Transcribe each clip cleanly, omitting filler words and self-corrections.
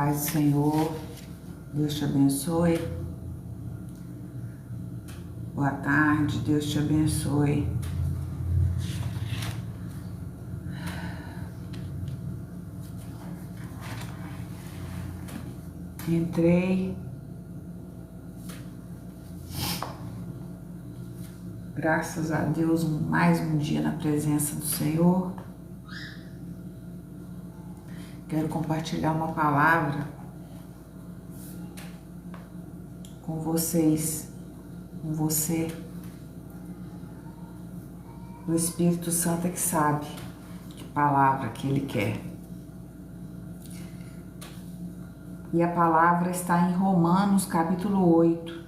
Paz do Senhor, Deus te abençoe. Boa tarde, Deus te abençoe. Entrei. Graças a Deus, mais um dia na presença do Senhor. Quero compartilhar uma palavra com vocês, com você. O Espírito Santo é que sabe que palavra que Ele quer. E a palavra está em Romanos, capítulo 8.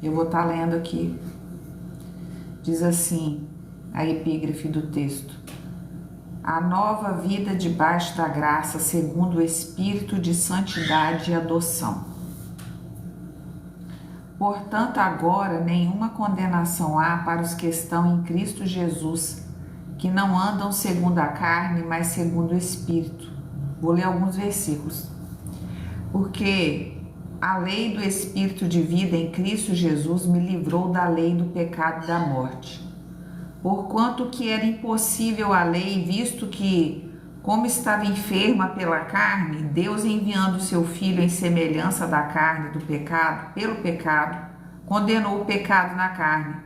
Eu vou estar lendo aqui. Diz assim, a epígrafe do texto: a nova vida debaixo da graça, segundo o Espírito de santidade e adoção. Portanto, agora nenhuma condenação há para os que estão em Cristo Jesus, que não andam segundo a carne, mas segundo o Espírito. Vou ler alguns versículos. Porque a lei do Espírito de vida em Cristo Jesus me livrou da lei do pecado e da morte. Porquanto que era impossível a lei, visto que, como estava enferma pela carne, Deus, enviando seu Filho em semelhança da carne do pecado, pelo pecado, condenou o pecado na carne,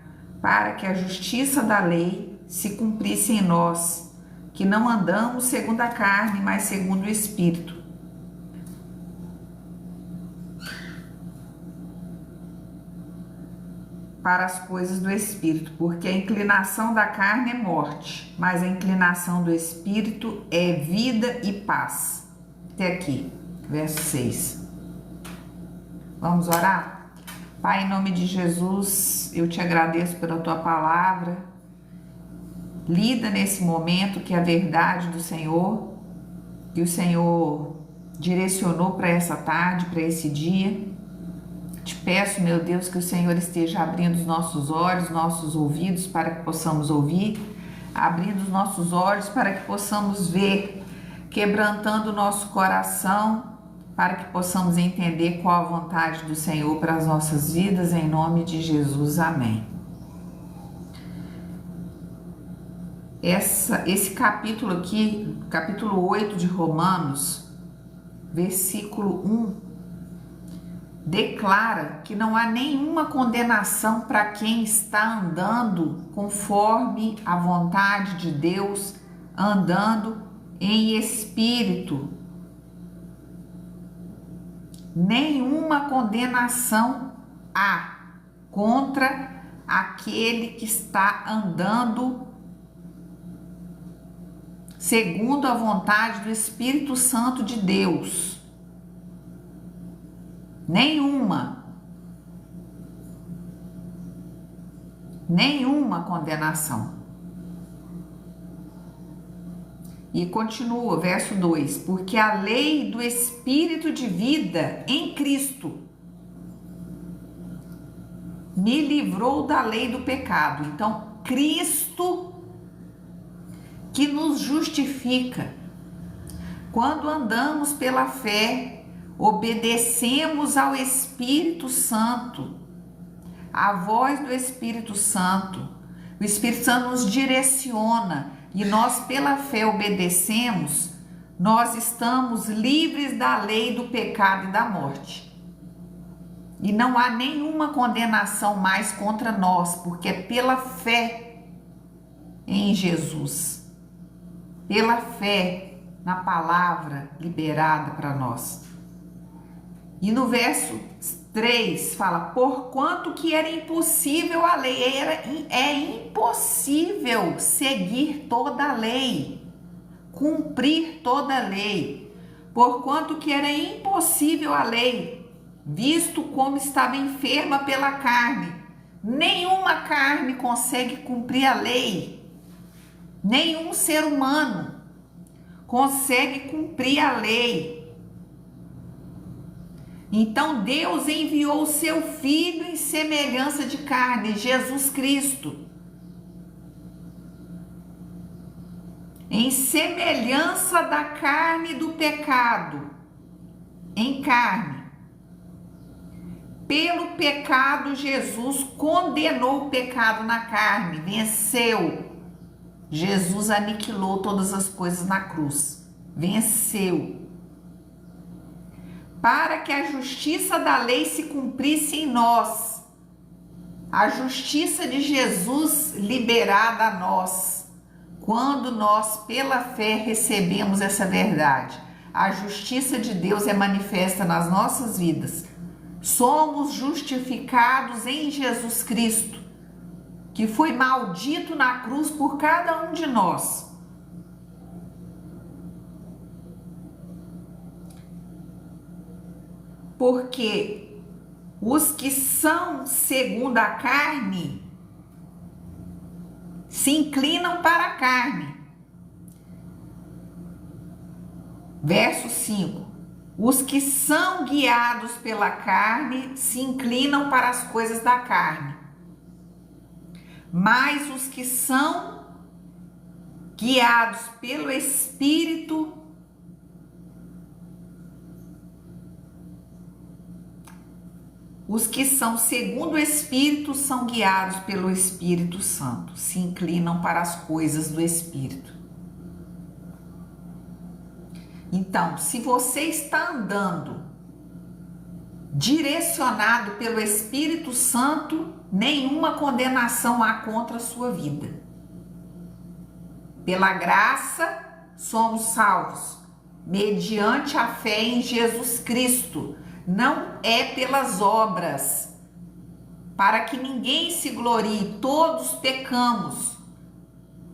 para que a justiça da lei se cumprisse em nós, que não andamos segundo a carne, mas segundo o Espírito. Para as coisas do Espírito, porque a inclinação da carne é morte, mas a inclinação do Espírito é vida e paz. Até aqui, verso 6. Vamos orar? Pai, em nome de Jesus, eu te agradeço pela tua palavra, lida nesse momento, que é a verdade do Senhor, que o Senhor direcionou para essa tarde, para esse dia. Te peço, meu Deus, que o Senhor esteja abrindo os nossos olhos, nossos ouvidos, para que possamos ouvir, abrindo os nossos olhos para que possamos ver, quebrantando o nosso coração, para que possamos entender qual a vontade do Senhor para as nossas vidas, em nome de Jesus, amém. Esse capítulo aqui, capítulo 8 de Romanos, versículo 1, declara que não há nenhuma condenação para quem está andando conforme a vontade de Deus, andando em espírito. Nenhuma condenação há contra aquele que está andando segundo a vontade do Espírito Santo de Deus. Nenhuma condenação. E continua, verso 2: porque a lei do Espírito de vida em Cristo me livrou da lei do pecado. Então, Cristo que nos justifica. Quando andamos pela fé, obedecemos ao Espírito Santo, a voz do Espírito Santo. O Espírito Santo nos direciona e nós, pela fé, obedecemos. Nós estamos livres da lei do pecado e da morte. E não há nenhuma condenação mais contra nós, porque é pela fé em Jesus, pela fé na palavra liberada para nós. E no verso 3 fala: porquanto que era impossível a lei, é impossível seguir toda a lei, cumprir toda a lei, porquanto que era impossível a lei, visto como estava enferma pela carne. Nenhuma carne consegue cumprir a lei, nenhum ser humano consegue cumprir a lei. Então Deus enviou o seu Filho em semelhança de carne, Jesus Cristo, em semelhança da carne do pecado, em carne. Pelo pecado, Jesus condenou o pecado na carne, venceu. Jesus aniquilou todas as coisas na cruz, venceu. Para que a justiça da lei se cumprisse em nós, a justiça de Jesus liberada a nós, quando nós, pela fé, recebemos essa verdade. A justiça de Deus é manifesta nas nossas vidas. Somos justificados em Jesus Cristo, que foi maldito na cruz por cada um de nós. Porque os que são segundo a carne se inclinam para a carne. Verso 5. Os que são guiados pela carne se inclinam para as coisas da carne. Mas os que são guiados pelo Espírito Os que são segundo o Espírito são guiados pelo Espírito Santo, se inclinam para as coisas do Espírito. Então, se você está andando direcionado pelo Espírito Santo, nenhuma condenação há contra a sua vida. Pela graça, somos salvos, mediante a fé em Jesus Cristo. Não é pelas obras, para que ninguém se glorie, todos pecamos.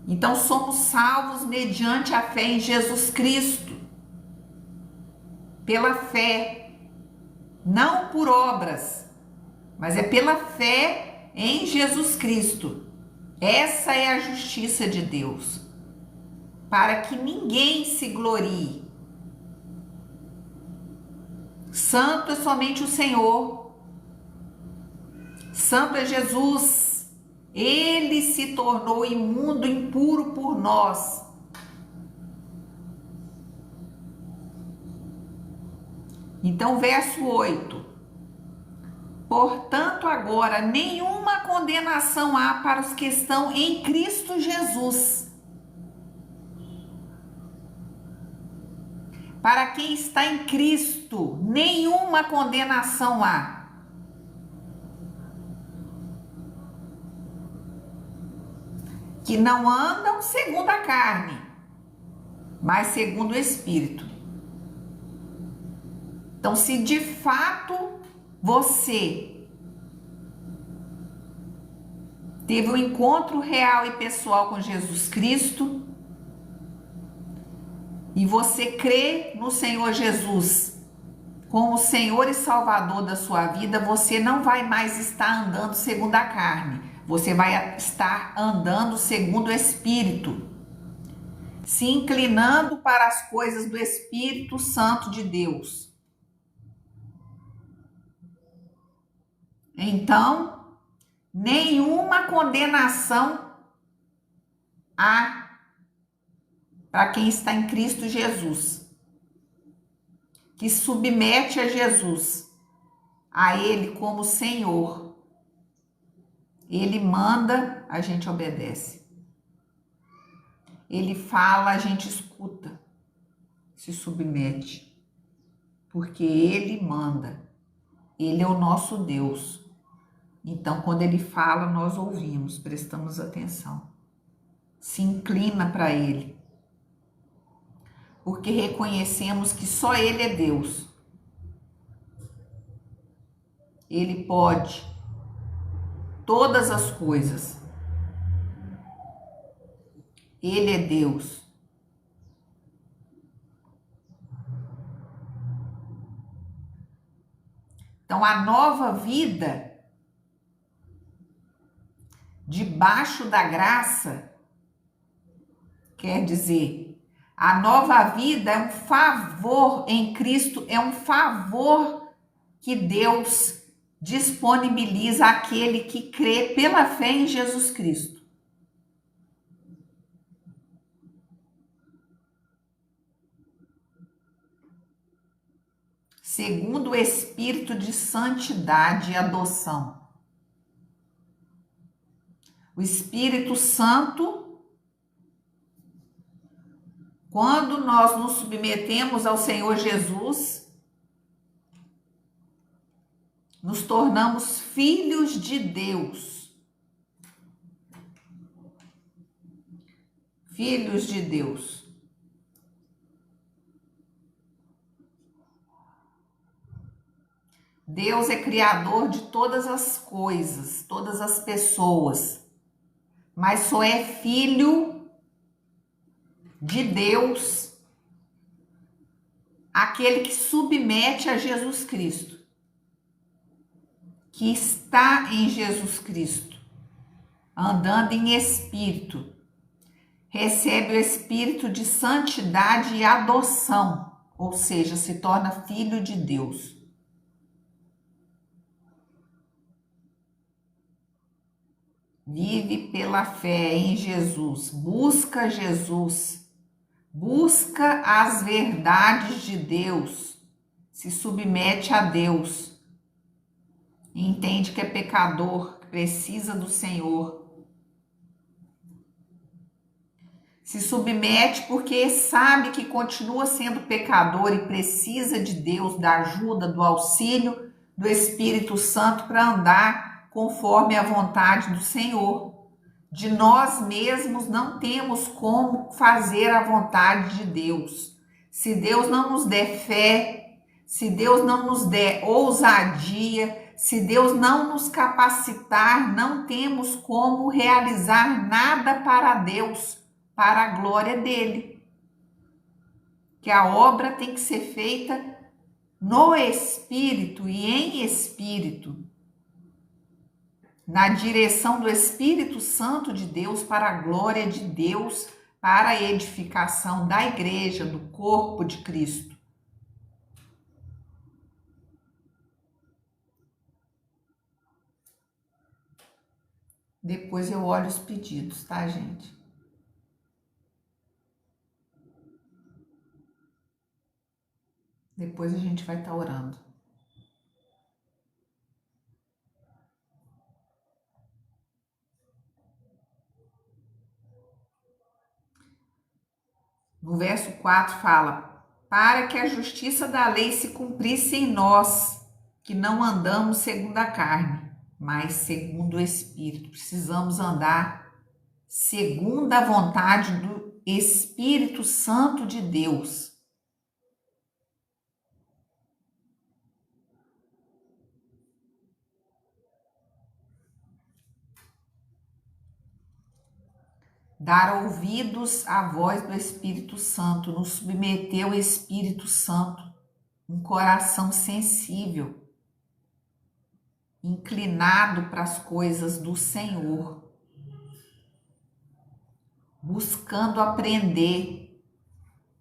Então somos salvos mediante a fé em Jesus Cristo, pela fé, não por obras, mas é pela fé em Jesus Cristo. Essa é a justiça de Deus, para que ninguém se glorie. Santo é somente o Senhor, santo é Jesus, ele se tornou imundo, impuro por nós. Então, verso 8: portanto, agora nenhuma condenação há para os que estão em Cristo Jesus. Para quem está em Cristo, nenhuma condenação há. Que não andam segundo a carne, mas segundo o Espírito. Então, se de fato você teve um encontro real e pessoal com Jesus Cristo, e você crê no Senhor Jesus como Senhor e Salvador da sua vida, você não vai mais estar andando segundo a carne. Você vai estar andando segundo o Espírito, se inclinando para as coisas do Espírito Santo de Deus. Então, nenhuma condenação há para quem está em Cristo Jesus, que submete a Jesus, a Ele como Senhor. Ele manda, a gente obedece. Ele fala, a gente escuta, se submete, porque Ele manda. Ele é o nosso Deus. Então, quando Ele fala, nós ouvimos, prestamos atenção. Se inclina para Ele, porque reconhecemos que só Ele é Deus. Ele pode todas as coisas. Ele é Deus. Então, a nova vida, debaixo da graça, quer dizer, a nova vida é um favor em Cristo, é um favor que Deus disponibiliza àquele que crê pela fé em Jesus Cristo. segundo o espírito de santidade e adoção. O Espírito Santo, quando nós nos submetemos ao Senhor Jesus, nos tornamos filhos de Deus. Filhos de Deus. Deus é criador de todas as coisas, todas as pessoas, mas só é filho de Deus aquele que submete a Jesus Cristo, que está em Jesus Cristo, andando em espírito, recebe o espírito de santidade e adoção, ou seja, se torna filho de Deus. Vive pela fé em Jesus, busca Jesus, busca as verdades de Deus, se submete a Deus, entende que é pecador, que precisa do Senhor. Se submete porque sabe que continua sendo pecador e precisa de Deus, da ajuda, do auxílio do Espírito Santo para andar conforme a vontade do Senhor. De nós mesmos não temos como fazer a vontade de Deus. Se Deus não nos der fé, se Deus não nos der ousadia, se Deus não nos capacitar, não temos como realizar nada para Deus, para a glória dele. Que a obra tem que ser feita no Espírito e em Espírito, na direção do Espírito Santo de Deus, para a glória de Deus, para a edificação da igreja, do corpo de Cristo. Depois eu olho os pedidos, tá, gente? Depois a gente vai estar orando. No verso 4 fala: para que a justiça da lei se cumprisse em nós, que não andamos segundo a carne, mas segundo o Espírito. Precisamos andar segundo a vontade do Espírito Santo de Deus. Dar ouvidos à voz do Espírito Santo, nos submeter ao Espírito Santo, um coração sensível, inclinado para as coisas do Senhor, buscando aprender,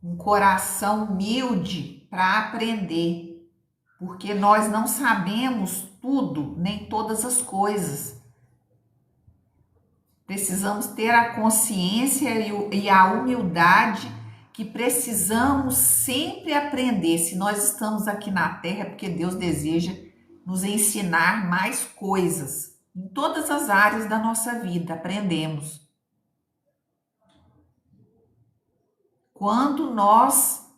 um coração humilde para aprender, porque nós não sabemos tudo, nem todas as coisas. Precisamos ter a consciência e a humildade que precisamos sempre aprender. Se nós estamos aqui na Terra, é porque Deus deseja nos ensinar mais coisas. Em todas as áreas da nossa vida, aprendemos. Quando nós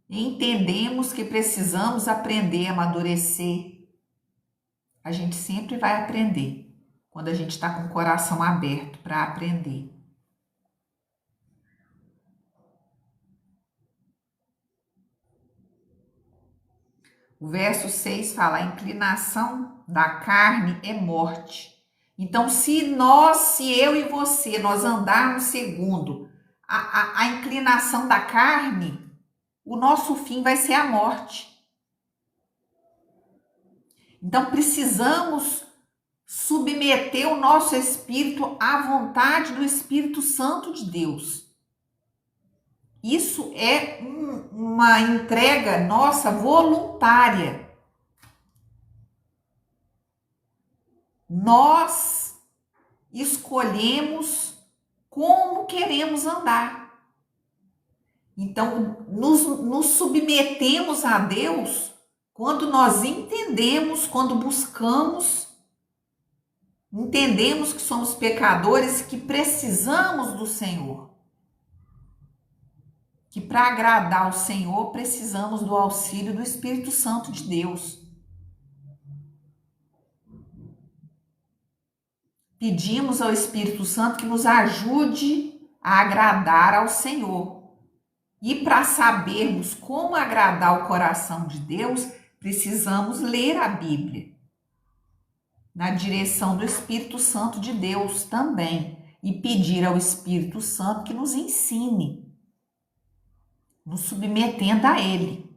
entendemos que precisamos aprender, amadurecer, a gente sempre vai aprender. Quando a gente está com o coração aberto para aprender. O verso 6 fala: a inclinação da carne é morte. Então, se eu e você, nós andarmos segundo a inclinação da carne, o nosso fim vai ser a morte. Então, precisamos submeter o nosso espírito à vontade do Espírito Santo de Deus. Isso é uma entrega nossa voluntária. Nós escolhemos como queremos andar. Então, nos submetemos a Deus quando nós entendemos, quando buscamos, entendemos que somos pecadores e que precisamos do Senhor. Que para agradar ao Senhor precisamos do auxílio do Espírito Santo de Deus. Pedimos ao Espírito Santo que nos ajude a agradar ao Senhor. E para sabermos como agradar o coração de Deus, precisamos ler a Bíblia. Na direção do Espírito Santo de Deus também. E pedir ao Espírito Santo que nos ensine, nos submetendo a Ele.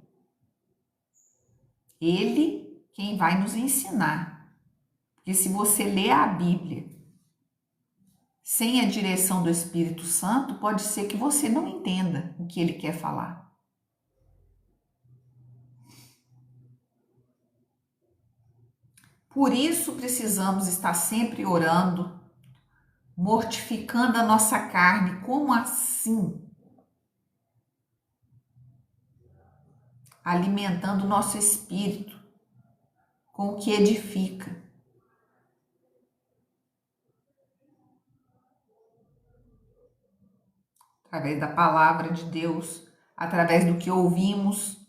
Ele quem vai nos ensinar. Porque se você lê a Bíblia sem a direção do Espírito Santo, pode ser que você não entenda o que ele quer falar. Por isso precisamos estar sempre orando, mortificando a nossa carne. Como assim? Alimentando o nosso espírito com o que edifica. Através da palavra de Deus, através do que ouvimos.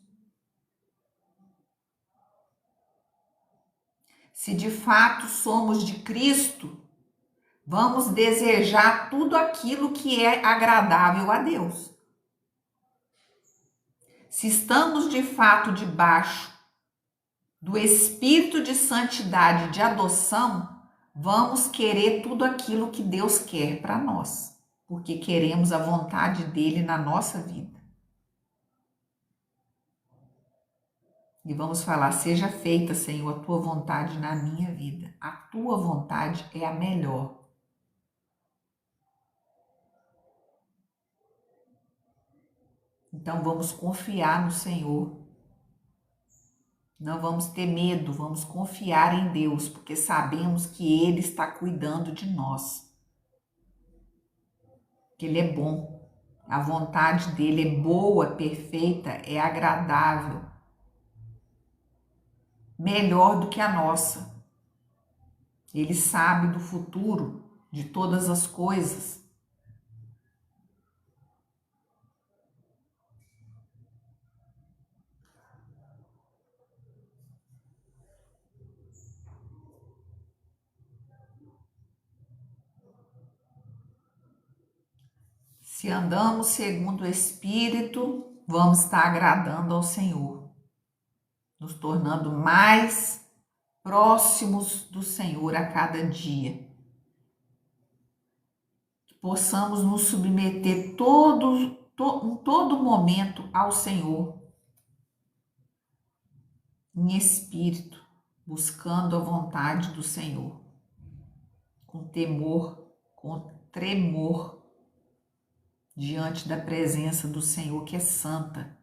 Se de fato somos de Cristo, vamos desejar tudo aquilo que é agradável a Deus. Se estamos de fato debaixo do espírito de santidade de adoção, vamos querer tudo aquilo que Deus quer para nós, porque queremos a vontade dele na nossa vida. E vamos falar: seja feita, Senhor, a tua vontade na minha vida. A tua vontade é a melhor. Então vamos confiar no Senhor. Não vamos ter medo, vamos confiar em Deus, porque sabemos que Ele está cuidando de nós. Que Ele é bom. A vontade dele é boa, perfeita, é agradável. Melhor do que a nossa. Ele sabe do futuro, de todas as coisas. Se andamos segundo o Espírito, vamos estar agradando ao Senhor, nos tornando mais próximos do Senhor a cada dia. Que possamos nos submeter em todo momento ao Senhor, em espírito, buscando a vontade do Senhor, com temor, com tremor, diante da presença do Senhor, que é santa.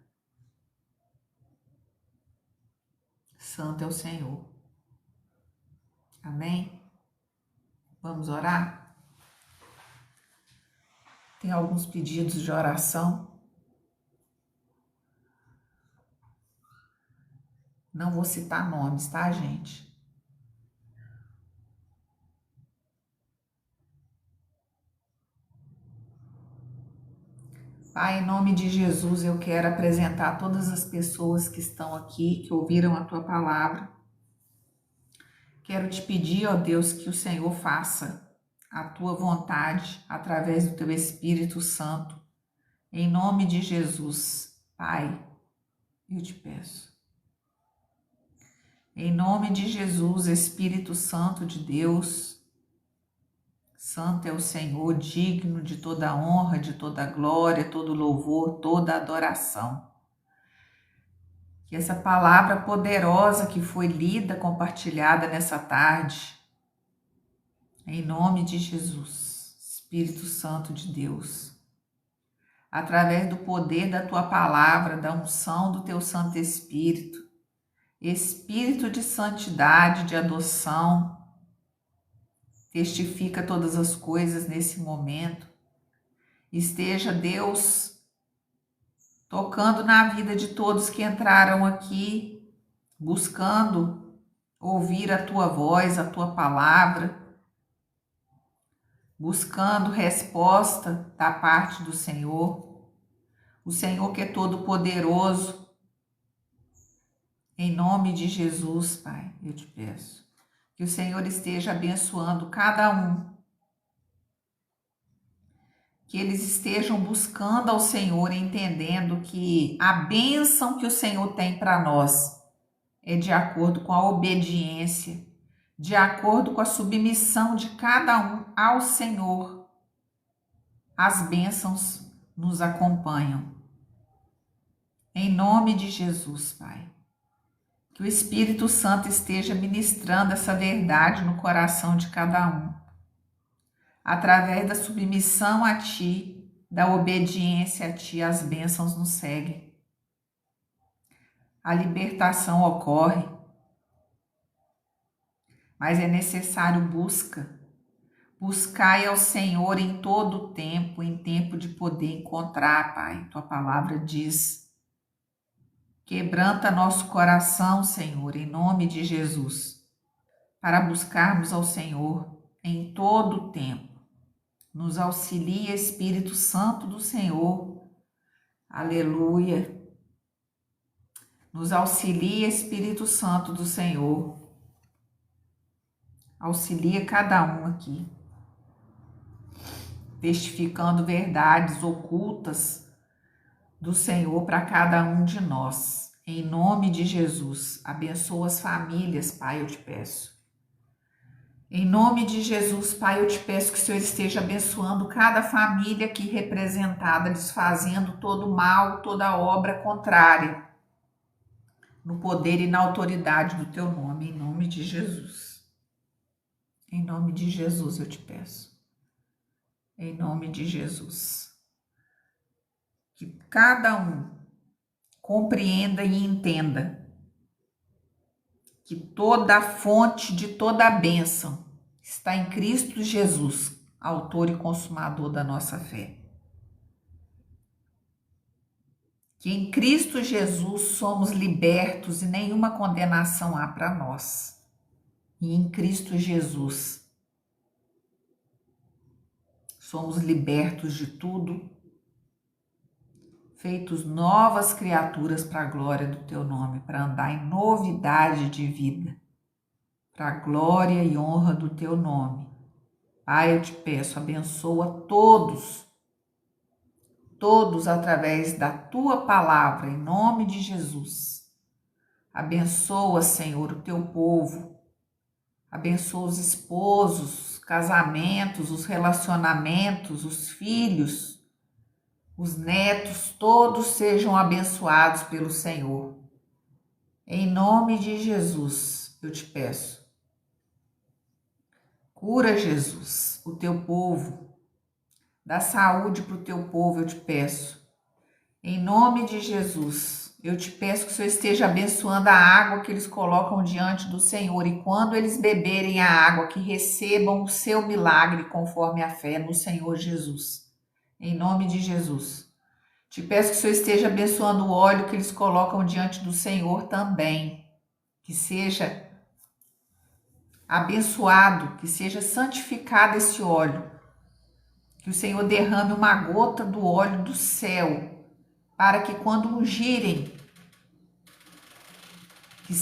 Santo é o Senhor. Amém? Vamos orar? Tem alguns pedidos de oração. Não vou citar nomes, tá, gente? Pai, em nome de Jesus, eu quero apresentar todas as pessoas que estão aqui, que ouviram a tua palavra. Quero te pedir, ó Deus, que o Senhor faça a tua vontade através do teu Espírito Santo. Em nome de Jesus, Pai, eu te peço. Em nome de Jesus, Espírito Santo de Deus, santo é o Senhor, digno de toda honra, de toda glória, todo louvor, toda adoração. Que essa palavra poderosa que foi lida, compartilhada nessa tarde, em nome de Jesus, Espírito Santo de Deus, através do poder da tua palavra, da unção do teu Santo Espírito, Espírito de santidade, de adoção, testifica todas as coisas nesse momento. Esteja, Deus, tocando na vida de todos que entraram aqui, buscando ouvir a tua voz, a tua palavra, buscando resposta da parte do Senhor. O Senhor que é todo poderoso. Em nome de Jesus, Pai, eu te peço que o Senhor esteja abençoando cada um. Que eles estejam buscando ao Senhor, entendendo que a bênção que o Senhor tem para nós é de acordo com a obediência, de acordo com a submissão de cada um ao Senhor. As bênçãos nos acompanham. Em nome de Jesus, Pai. Que o Espírito Santo esteja ministrando essa verdade no coração de cada um. Através da submissão a Ti, da obediência a Ti, as bênçãos nos seguem. A libertação ocorre, mas é necessário busca. Buscai ao Senhor em todo o tempo, em tempo de poder encontrar, Pai. Tua palavra diz. Quebranta nosso coração, Senhor, em nome de Jesus, para buscarmos ao Senhor em todo o tempo. Nos auxilia, Espírito Santo do Senhor. Aleluia. Nos auxilia, Espírito Santo do Senhor. Auxilia cada um aqui, testificando verdades ocultas do Senhor para cada um de nós. Em nome de Jesus, abençoa as famílias, Pai, eu te peço. Em nome de Jesus, Pai, eu te peço que o Senhor esteja abençoando cada família aqui representada, desfazendo todo mal, toda obra contrária, no poder e na autoridade do teu nome, em nome de Jesus. Em nome de Jesus eu te peço. Em nome de Jesus. Que cada um compreenda e entenda que toda a fonte de toda a bênção está em Cristo Jesus, autor e consumador da nossa fé. Que em Cristo Jesus somos libertos e nenhuma condenação há para nós. E em Cristo Jesus somos libertos de tudo, feitos novas criaturas para a glória do teu nome, para andar em novidade de vida, para a glória e honra do teu nome. Pai, eu te peço, abençoa todos através da tua palavra, em nome de Jesus. Abençoa, Senhor, o teu povo. Abençoa os esposos, os casamentos, os relacionamentos, os filhos, os netos, todos sejam abençoados pelo Senhor. Em nome de Jesus, eu te peço. Cura, Jesus, o teu povo. Dá saúde para o teu povo, eu te peço. Em nome de Jesus, eu te peço que o Senhor esteja abençoando a água que eles colocam diante do Senhor. E quando eles beberem a água, que recebam o seu milagre conforme a fé no Senhor Jesus. Em nome de Jesus. Te peço que o Senhor esteja abençoando o óleo que eles colocam diante do Senhor também. Que seja abençoado, que seja santificado esse óleo. Que o Senhor derrame uma gota do óleo do céu, para que quando ungirem, que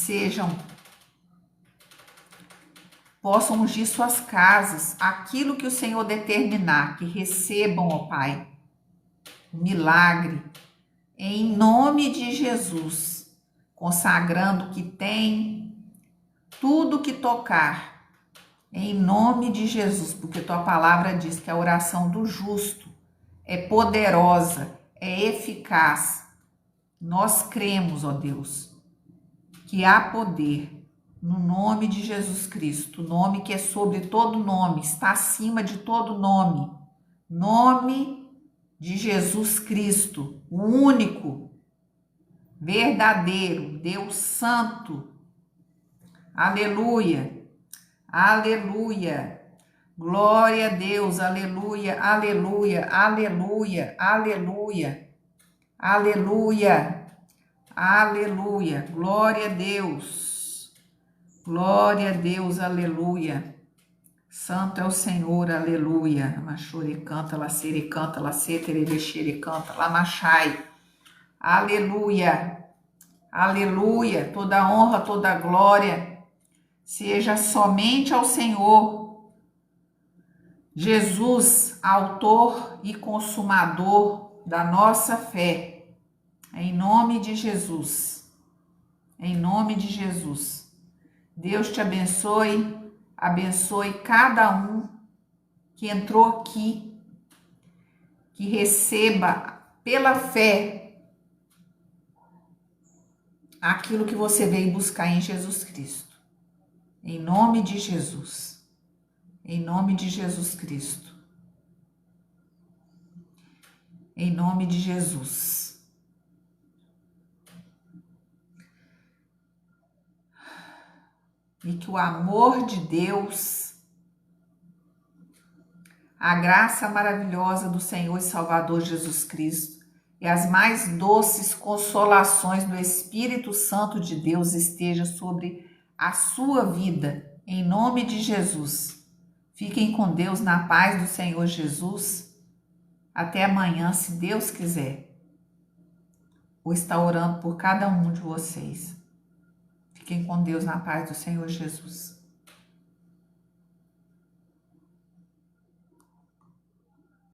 possam ungir suas casas, aquilo que o Senhor determinar, que recebam, ó Pai, um milagre, em nome de Jesus, consagrando que tem tudo que tocar, em nome de Jesus, porque tua palavra diz que a oração do justo é poderosa, é eficaz. Nós cremos, ó Deus, que há poder no nome de Jesus Cristo, nome que é sobre todo nome, está acima de todo nome. Nome de Jesus Cristo, o único, verdadeiro, Deus Santo. Aleluia, aleluia, glória a Deus, aleluia, aleluia, aleluia, aleluia, aleluia, Aleluia. Glória a Deus. Glória a Deus. Aleluia. Santo é o Senhor. Aleluia. Machore canta, lacere canta, lacetere lexere canta, lamachai. Aleluia. Aleluia. Toda honra, toda glória seja somente ao Senhor. Jesus, autor e consumador da nossa fé. Em nome de Jesus. Em nome de Jesus. Deus te abençoe. Abençoe cada um que entrou aqui. Que receba pela fé aquilo que você veio buscar em Jesus Cristo. Em nome de Jesus. Em nome de Jesus Cristo. Em nome de Jesus. E que o amor de Deus, a graça maravilhosa do Senhor e Salvador Jesus Cristo e as mais doces consolações do Espírito Santo de Deus esteja sobre a sua vida, em nome de Jesus. Fiquem com Deus na paz do Senhor Jesus. Até amanhã, se Deus quiser. Vou estar orando por cada um de vocês. Fiquem com Deus na paz do Senhor Jesus.